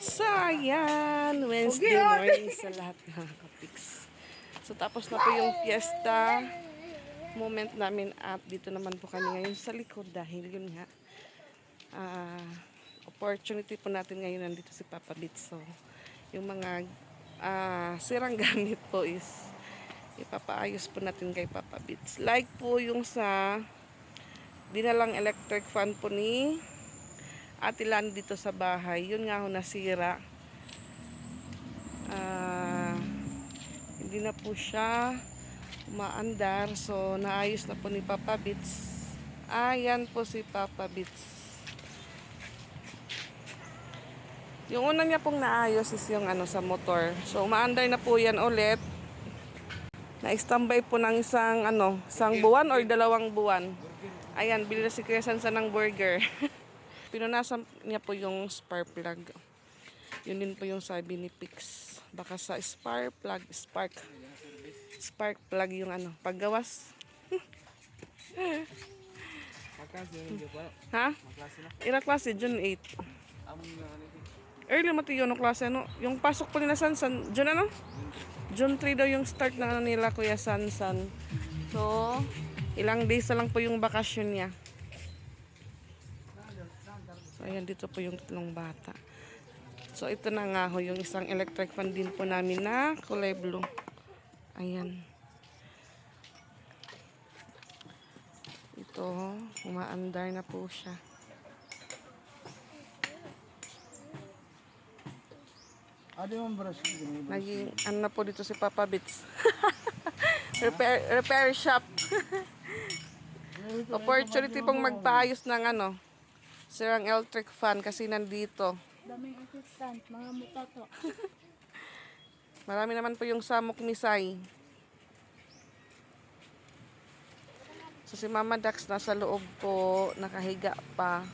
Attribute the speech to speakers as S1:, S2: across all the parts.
S1: So, ayan. Wednesday morning sa lahat ng kapiks. So, tapos na po yung fiesta moment namin at dito naman po kami ngayon sa likod dahil yun nga, opportunity po natin ngayon nandito si Papa Bits. So, yung mga sirang gamit po is ipapaayos po natin kay Papa Bits. Like po yung sa dinalang electric fan po ni Ate Lan dito sa bahay. Yun nga ho nasira. Hindi na po siya umaandar. So, naayos na po ni Papa Bits. Ayan po si Papa Bits. Yung una niya pong naayos is yung sa motor. So, umaandar na po yan ulit. Na-standby po ng isang buwan or 2 buwan. Ayan, bili na si Kuya Sansan ng burger. Pinunasan niya po yung spark plug. Yun din po yung sabi ni Pix. Baka sa spark plug yung paggawas. Ha? Ira klase, June 8. Early mati yun ang klase, yung pasok po ni na Sansan, June 3 daw yung start na nila Kuya Sansan. So, ilang days na lang po yung bakasyon niya. So, ayan, dito po yung 3 bata. So, ito na nga ho, yung isang electric fan din po namin na kulay blue. Ayan. Ito, umaandar na po siya. Naging, na po dito si Papa Bits. repair shop. Opportunity pong magpaayos ng sirang electric fan kasi nandito.
S2: Daming assistant, mga mutato.
S1: Marami naman po yung samok misay. So si Mama Dax nasa loob po, nakahiga pa.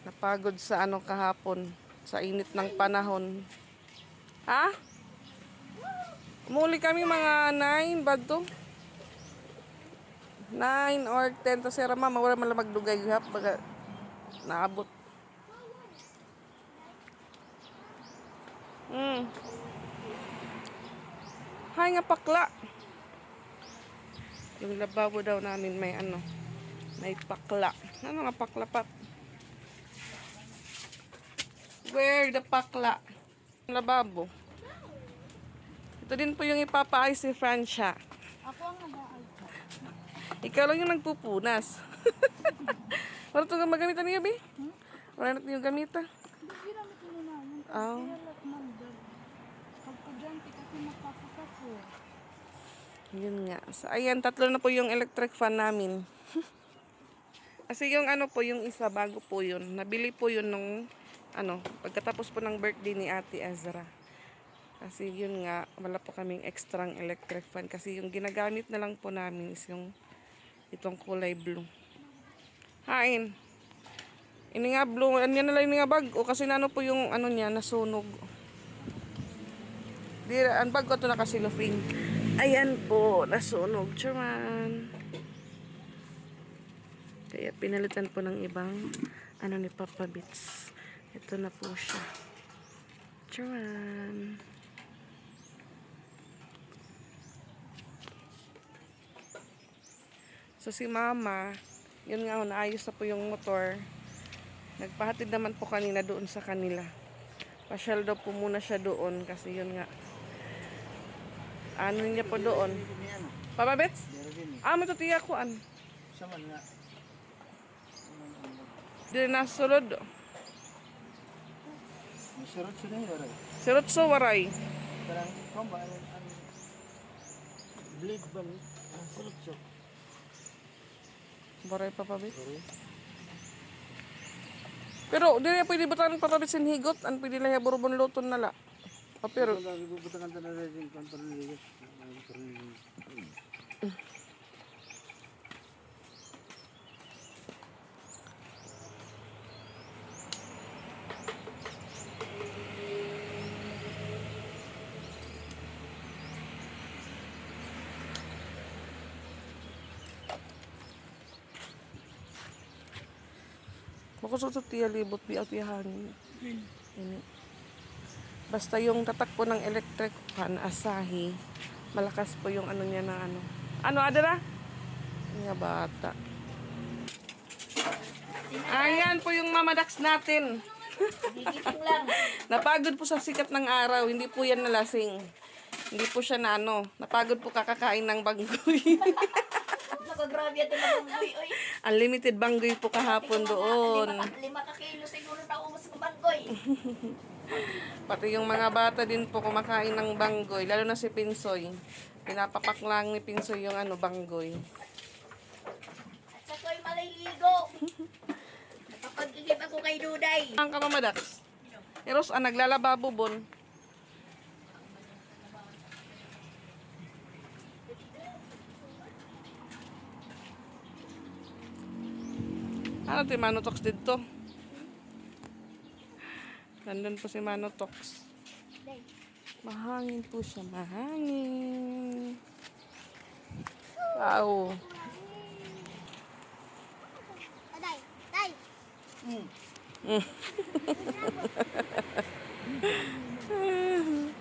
S1: Napagod sa kahapon, sa init ng panahon. Ha? Umuli kami mga 9, bad to? 9 or 10 to sira mama, wala man lang magdugay hap, baga naabot. Hay nga pakla. Yung lababo daw namin may may pakla. Ano nga pakla pa? Where the pakla? Lababo. Ito din po yung ipapaayos si Francia.
S2: Ako ang nag-aayos.
S1: Ikaw lang yung nagpupunas. Wala ito magamitan niya, Bi? Wala natin yung gamita.
S2: Hindi ginamit mo namin.
S1: Oh.
S2: Pagkadyante kasi makakakas eh.
S1: Yun nga. So, ayan, 3 na po yung electric fan namin. Kasi yung po, yung isa, bago po yun. Nabili po yun nung, pagkatapos po ng birthday ni Ate Azra. Kasi yun nga, wala po kaming extrang electric fan. Kasi yung ginagamit na lang po namin is yung itong kulay blue. Hain. Ini nga blue, ano na lang ini nga bag. O kasi po yung niya, nasunog. Ang bag ko ito nakasilofin. Ayan po, nasunog. Charan. Kaya pinalitan po ng ibang ni Papa Bits. Ito na po siya. Charan. So si Mama, yun nga naayos na po yung motor. Nagpahatid naman po kanina doon sa kanila. Pasyal daw po muna siya doon kasi yun nga. Ano niya po doon? Papa Bets? Matutiya ko
S3: Saman nga.
S1: Di na sulod.
S3: Masarap siya na yun, waray.
S1: Sirot so waray.
S3: Parang kamba, blade ba ni? Sarap siya.
S1: Waray Papa Bets. Pero di na pwede butakan Papa Bets yung higot. Ang pwede lang yung burubon luton na la. Pero
S3: Lagi bubutangan talaga rin kung paraligas.
S1: Bako sa tiya libot bi at hangin. Ini. Basta yung tatak po ng electric fan, Asahi, malakas po yung ano niya na ano. Ano, adara? Nga bata. Ayan po yung mamadax natin.
S2: Gigising lang.
S1: Napagod po sa sikat ng araw, hindi po yan nalasing. Hindi po siya na ano, napagod po kakakain ng banggoy.
S2: Nakagrabe at nabanggoy, oy.
S1: Unlimited banggoy po kahapon doon.
S2: 5 ka kilo siguro na umas ng banggoy.
S1: Pati yung mga bata din po kumakain ng banggoy, lalo na si Pinsoy. Pinapapak lang ni Pinsoy yung ano, banggoy.
S2: At sa ko'y maliligo. Nakapag-igib ako kay Duday.
S1: Ang kamamadax. Eros, naglalaba bubon. Ano ti Manotox dito? Nandun po si Manotox. Mahangin po siya, mahangin. Wow.
S2: Aday, day.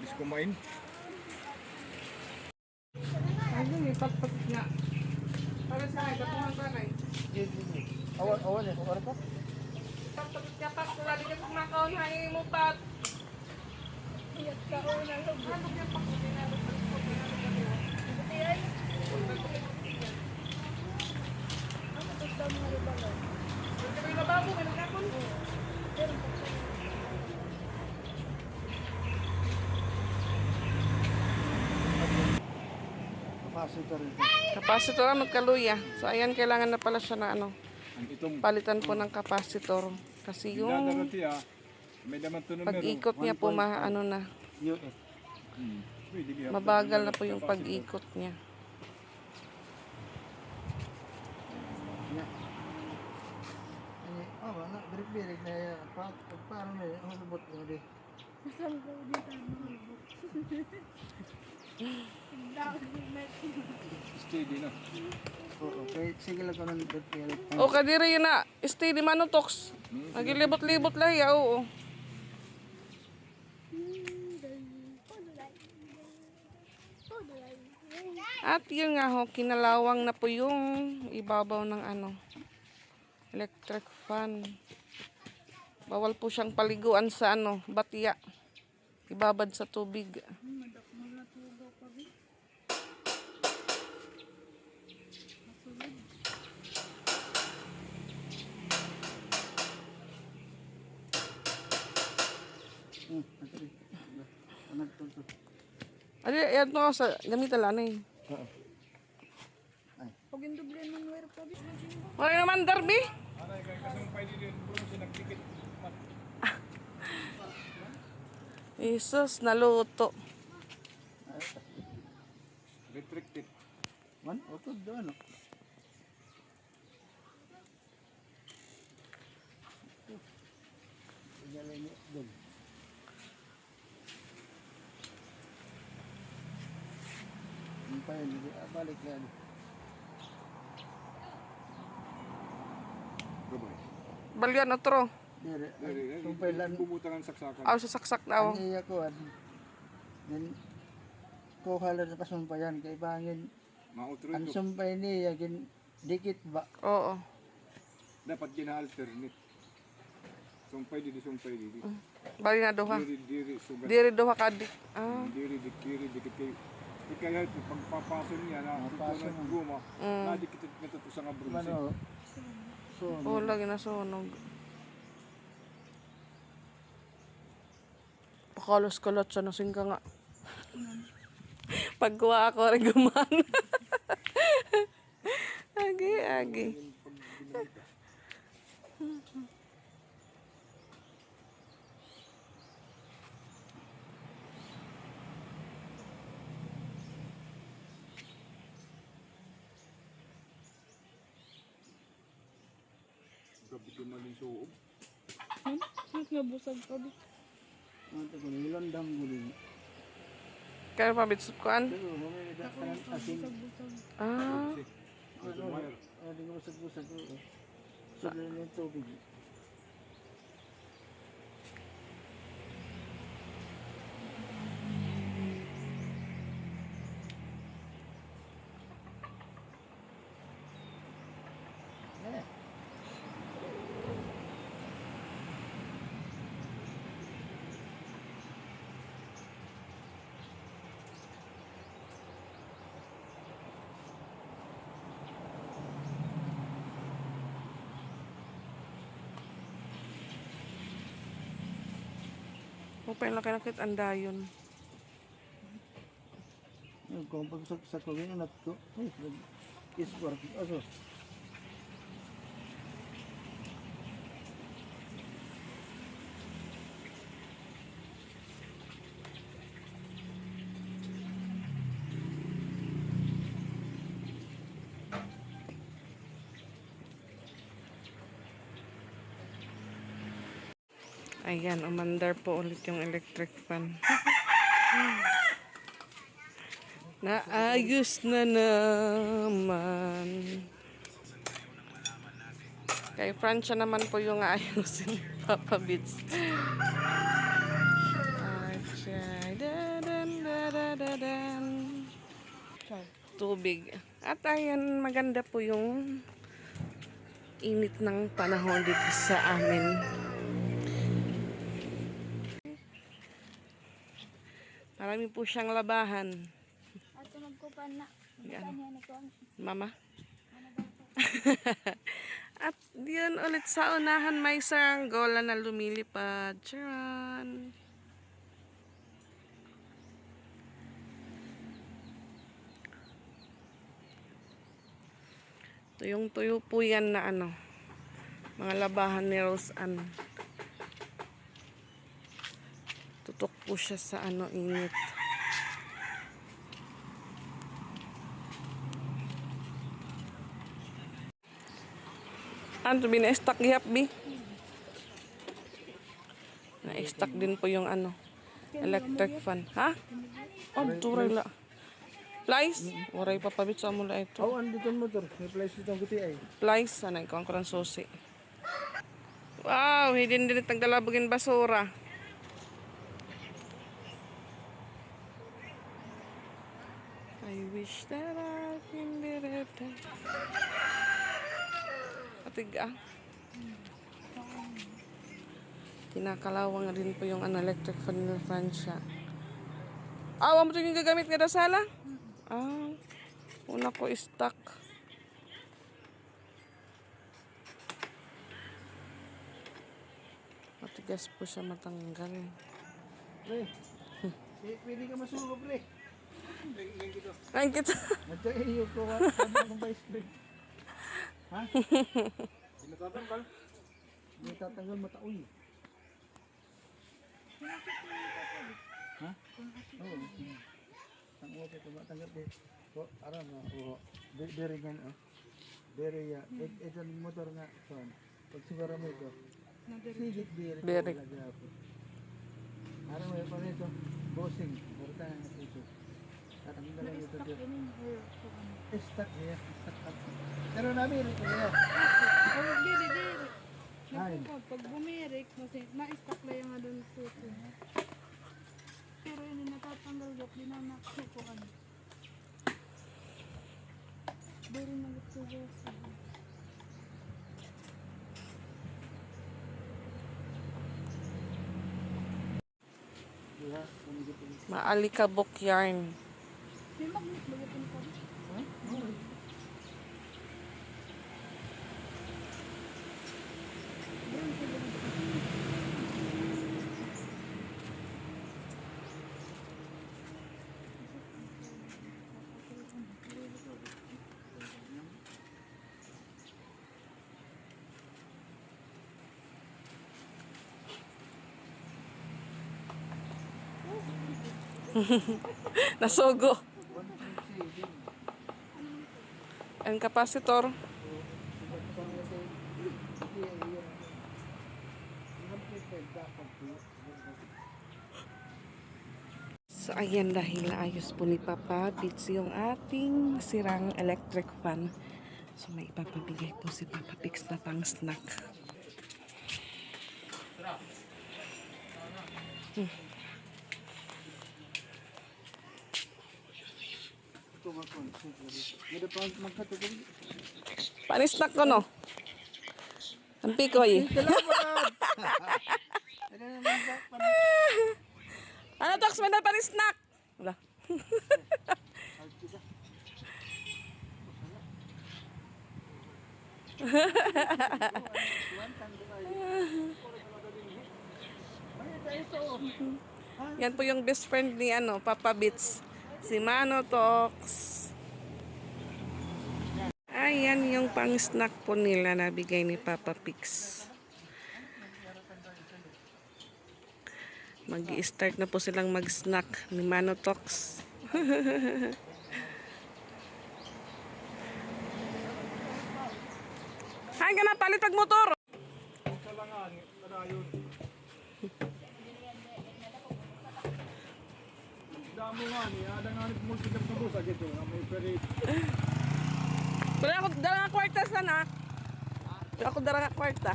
S3: Bis kumain.
S1: Ayun, ipat-patit nga. Para sa akin, katungan ba na
S3: Awan ya, awan pa.
S1: Ipat-patit nga pa, kung lagi ka kumakaon, hangin mo pat.
S3: Kapasitor ito.
S1: Kapasitor ang magkaluya. So, ayan, kailangan na pala siya na ano,
S4: Ang itong
S1: palitan po ng kapasitor. Kasi yung
S4: dadarati may daman to numero.
S1: pag-ikot niya po, ano na,
S3: US.
S4: Pwede biya.
S1: mabagal na po yung pag-ikot niya.
S3: Ya. Ini, wala, birik-birik na yan. Paano na yan? Ang lubot mo di.
S4: Steady na.
S3: Oo, kaya sige lang ko ng birik-birik.
S1: O, kadiri yun na, stay di Manotox. Nagilibot-libot lang ya, oo. At yun nga ho, kinalawang na po yung ibabaw ng ano, electric fan. Bawal po siyang paliguan sa ano, batya. Ibabad sa tubig.
S3: Natari. Anak to.
S1: Adi, yan to sa gamit ala na eh.
S3: Oo.
S2: Pag yung duble ng wire pa,
S1: Wala naman, Darby.
S4: Aray kay kasumpay din bro sinagdikit.
S1: Isus, naluto.
S4: Restricted.
S3: Man, utod doon. Igalay ni doon. Yung pa yun, balik na yan.
S4: Gabay.
S1: Balyan otro.
S3: Dire,
S4: Dari,
S3: sumpay lang.
S4: bubutang ang saksakan.
S1: Aw sa saksak daw.
S3: Ang iya ko, then, kuha lang na kasumpayan, kay bangin,
S4: Mautro
S3: ang
S4: ito.
S3: sumpay niya, dikit ba?
S1: Oo.
S4: Dapat gina-alternate. Sumpay di sumpay di.
S1: Bali na duha.
S4: Diri sugat.
S1: Diri duha kadik. Ah.
S4: Diri dikit kay kaya ito pagpapason niya na
S3: Papason
S4: tutunan
S3: mo.
S4: guma.
S1: Mm.
S4: Nadikit ito to sa nga bronze.
S3: Ano, so,
S1: Oo, lagi na sunog. Pakalos-kalot siya na singka nga. Pagkuha ako rin gumana. Agi.
S4: Grabe ko man yung suob.
S2: nabusag pa di.
S3: ano ito ko, ilandam ko din.
S1: Kaya pabitsot ko an.
S3: Pero, mamaya ka asin.
S1: Ah.
S3: Ano, hindi ko basag-basag ko. Sudan yung tubig.
S1: Upay laki-laki ang dayon.
S3: Kung pagsaksak ko ganyan at ko. Iswar. Aso.
S1: Ayan, umandar po ulit yung electric fan. Naayos na naman. Kay Francia naman po yung ayusin ni Papa Beats. Tubig. At ayan, maganda po yung init ng panahon dito sa amin. Marami po siyang labahan.
S2: At magkupan na.
S1: Yan.
S2: Kanya na ko ang
S1: Mama. At yun ulit sa unahan may saranggola na lumilipad. Charan! Tuyong-tuyo po yan na ano, mga labahan ni Rose Ann. Tutok po siya sa ano, init. Ano, bina-stack gihap, Bi? Na-stack din po yung ano, electric fan. Ha? Oh, turay la. Plies? Waray papabit sa mula ito.
S3: Oh, andito ang motor. May place itong guti ay.
S1: Plies, sana ikaw ang kurang susi. Wow, hidin din itang galabugin basura. I wish that I can be there. Atig Kinakalawang rin po yung ano, electric fan ni Francia. Ah, wala mo ito yung gagamit nga daw sala? Ah, una ko stock. Matigas po siya matanggal.
S3: Pre. Pwede ka masulo, pre.
S1: Ay, kita.
S3: Nandiyan iyo ko. Sabi kong vice pre. Ha?
S4: Sinatatanggal.
S3: Hindi tatanggal mataoy. Ha? Oo. Ang oke ko matanggal din. So, aram na. Oo. Dere nga. Dere ya. Ito ang motor nga. Pag siguro mo ito. Sigit dere.
S1: Dere.
S3: Aram mo pa nito. Bossing. Berta nga ito. At ang dala nito dito. Stuck niya. Pero namin ito niya.
S2: Oh, di.
S3: Ay.
S2: Pag bumirik, ma-stack lang yung doon puto. Pero yun natatanggal gap, di na nakasukuan. Dari nagsugas.
S3: Diha, kumigit ini.
S1: Maalikabok yarn.
S2: May magnet ba yung pa?
S3: Ha? Oo.
S1: Nasogo.
S3: 1.7.
S1: Ang capacitor. So, ayan dahil naayos po ni Papa Beats yung ating sirang electric fan. So, may ipapabigay po si Papa Beats na pang snack. Panisnak ko, no? Ang pikoy. Ano, Tox? May na panisnak? Wala. Yan po yung best friend ni Papa Beats. Si Mano Tox. Ayan yung pang snack po nila na bigay ni Papa Pix. Mag-i-start na po silang mag-snack ni Mano Tox. Hay ka na, palit pag motor!
S4: Sa langan, kadayon. Damo nga ni, ada nga ni pumulsikap na busa dito, na may peri.
S1: Wala ako dala nga kwarta sana. Wala ako dala nga kwarta.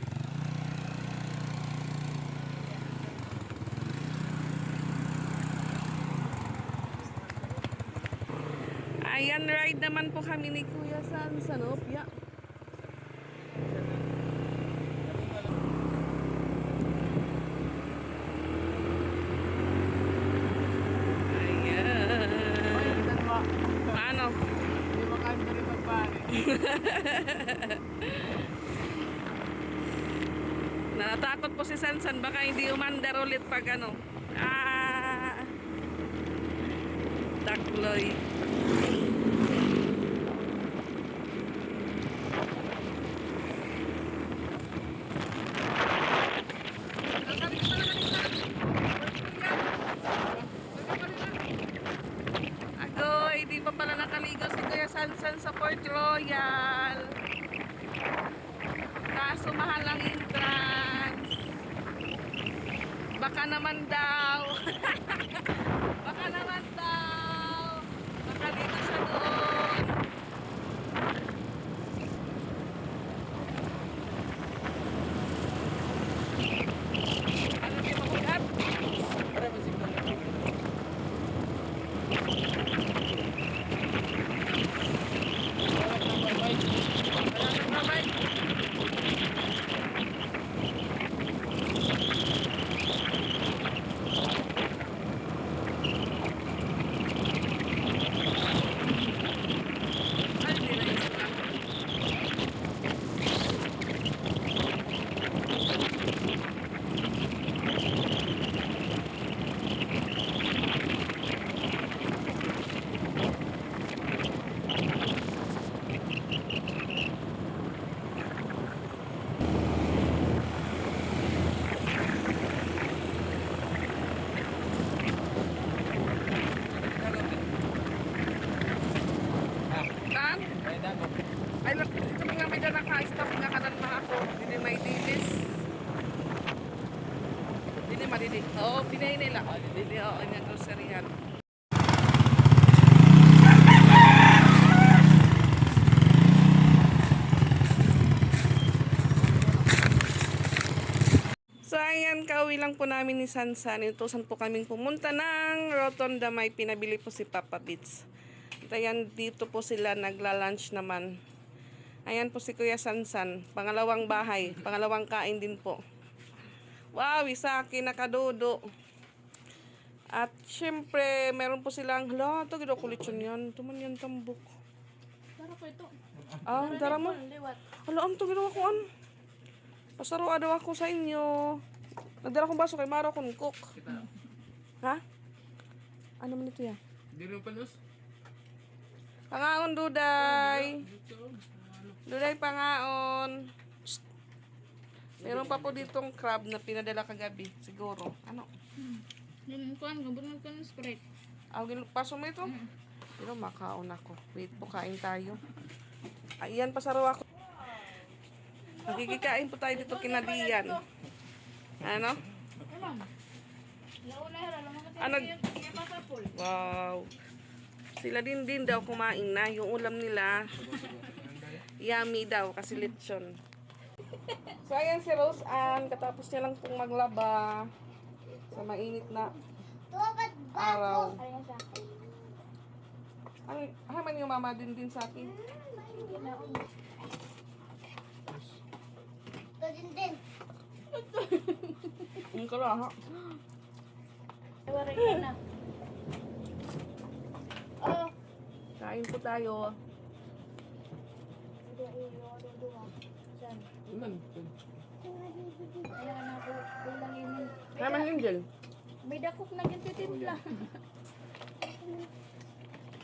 S1: Ayan, ride naman po kami ni Kuya San sa Nopia. Ayan. Ano?
S3: Hindi ba kami na rin magpari?
S1: Natatakot po si Sansan, baka hindi umandar ulit pag Takloy. Agoy, di pa pala nakaligo si Kuya Sansan sa Port Royal. Kaso mahal ang entrance. Baka naman daw. Baka naman daw. Baka dito siya doon. Ano di mabuhat?
S3: Para masignan na.
S1: Bye-bye. Ay, hindi na isa lang. Kan? Ay, ito mga may dalang ka-stop nga kanan pa ako. Hindi may dilis. Hindi madidi. Oo, pinay nila. Hindi, oo, yung groceryan. So, ayan, kauwi lang po namin ni Sansan. Inutusan po kaming pumunta ng Rotonda. May pinabili po si Papa Beats. At ayan, dito po sila nagla-lunch naman. Ayan po si Kuya Sansan. Pangalawang bahay. Pangalawang kain din po. Wow, Isaki, nakadodo. At syempre, meron po silang, hala, ito ginukulit yun. Ito man yan tambok.
S2: Tara ko ito.
S1: Ah, dara mo.
S2: Liwat.
S1: Hala, ang ito ginawa ko an. Pasaro daw ako sa inyo. Nagdala kong baso kay Maro kung cook. Ha? Ano man ito ya?
S3: Hindi rin palos.
S1: Pangaon, Duday. Duday, pangaon. Psst. Meron pa po ditong crab na pinadala kagabi. Siguro. Ano?
S2: Yung kuhan, gabunod ko ng Sprite.
S1: Paso mo ito? Pero makaon ako. Wait po, kain tayo. Ayan, pasaro ako. Magkikikain po tayo dito kinalian. Ano?
S2: Eman. Launa hera, lumagat
S1: Ano?
S2: yung pasapol.
S1: Wow. Sila din daw kumain na. Yung ulam nila, yummy daw kasi lechon. So, ayan si Rose Ann. Katapos niya lang pong maglaba sa mainit na araw.
S2: Ayan siya.
S1: Ano, haman yung mama din sa akin. Ang kalaha.
S2: Iwari ka na. Oh.
S1: Kain po tayo.
S2: Saan?
S3: Iman.
S2: Ayan na po. Kulang yun.
S1: Haman Angel.
S2: May dakok na gintitimpla.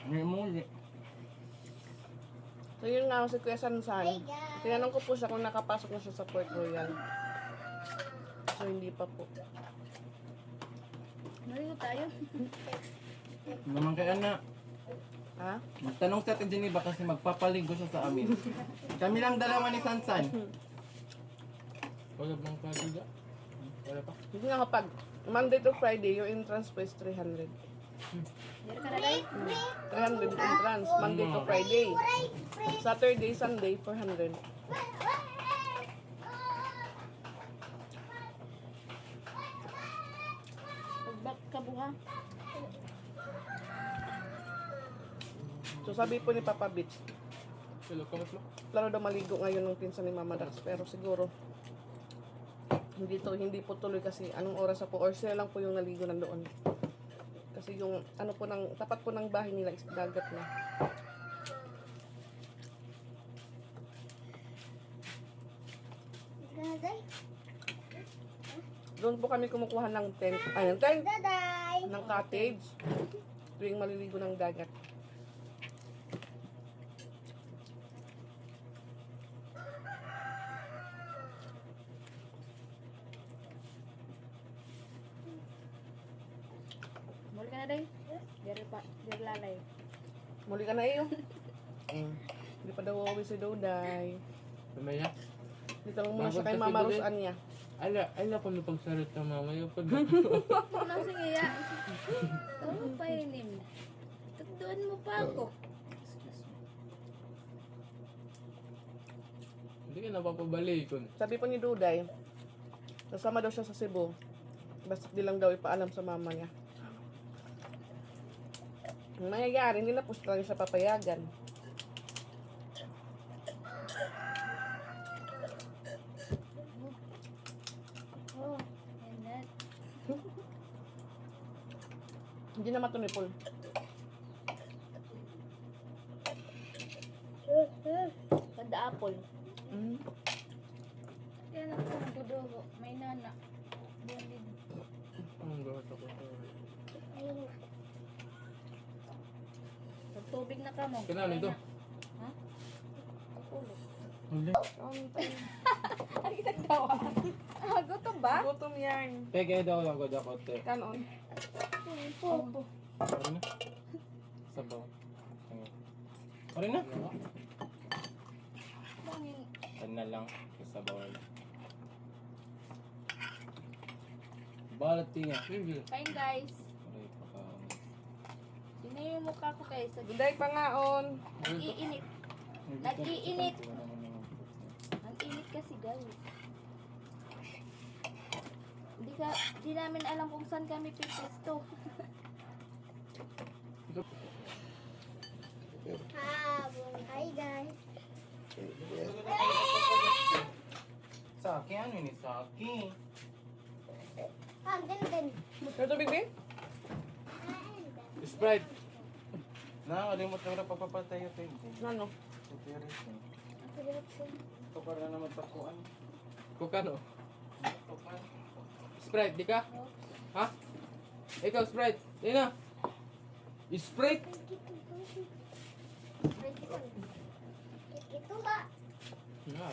S3: May muli.
S1: So yun nga si Kuya Sansan. Tinanong ko po siya kung nakapasok na siya sa Port Royal. So hindi pa po.
S2: Maligo tayo.
S3: Naman kaya na.
S1: Ha?
S3: Magtanong sa Ate Geneva kasi magpapaligo siya sa amin. Kami lang dalawa ni Sansan. Wala bang paliga? Wala pa?
S1: Hindi nga kapag Monday to Friday, yung entrance po is 300.
S2: Dito ka na guys.
S1: 300 entrance, Monday to Friday. Saturday, Sunday, 400.
S2: Pagbak ka buha.
S1: So sabi po ni Papa Beach, plano daw maligo ngayon ng pinsan ni Mama Dax. Pero siguro, hindi po tuloy kasi anong oras na po. Or sila lang po yung naligo nandoon. Kasi yung ano po ng, tapat po ng bahay nila is dagat na. Doon po kami kumukuha ng tent, ng cottage tuwing maliligo ng dagat.
S2: Muli ka na day. Dito pa. Dito lalay.
S1: Muli ka na iyo. Hindi pa daw uuwi si Doday.
S3: Pamaya?
S1: Dito lang muna siya
S3: Bagod
S1: kay
S3: kasi
S1: Mama
S3: Doday.
S1: Rosan niya.
S3: Ala ko na pagsarit ng mama yung pag...
S2: Ano sige ya? Ano pa inim? Tagduan mo pa ako.
S3: Hindi ka napapabalikon.
S1: Sabi po ni Duday, kasama daw siya sa Cebu. Basta di lang daw ipaalam sa mama niya. Ang nangyayari, hindi na po talaga siya papayagan.
S2: Oh, and that.
S1: Hindi na matunipol.
S2: Kada apple.
S1: Mm.
S2: Yan ang kudugo. May nana. Buwan
S3: Ang gawat ako.
S2: Tubig na ka mo.
S3: Kinano ito?
S2: Ha? Ulo.
S3: Hindi.
S2: Ano kita tawa? Ah, gutom ba?
S1: Gutom yan.
S3: Peke daw lang ko dapat eh.
S1: Kanon.
S2: Popo.
S3: Pare na? Sabaw. Pare na?
S2: Bangin.
S3: Pare na lang. Sabaw. Balat tinga.
S2: Kain guys.
S3: Aray pa ka.
S2: Sino yung mukha ko guys?
S1: Duday pangaon.
S2: Nag-iinit. Nag-iinit. Ang init kasi guys. Di namin alam kung saan kami pipesto. Hi guys.
S3: Saki ano ini? Saki.
S1: Pero tubig, babe?
S3: Sprite. Nakalimot lang na papapatay ito.
S1: Ano?
S3: Ito para naman takuan. Kukano? Sprite, di ka? Ha? Ikaw, Sprite. Di na. Sprite?
S2: Ito ba?
S3: Nga,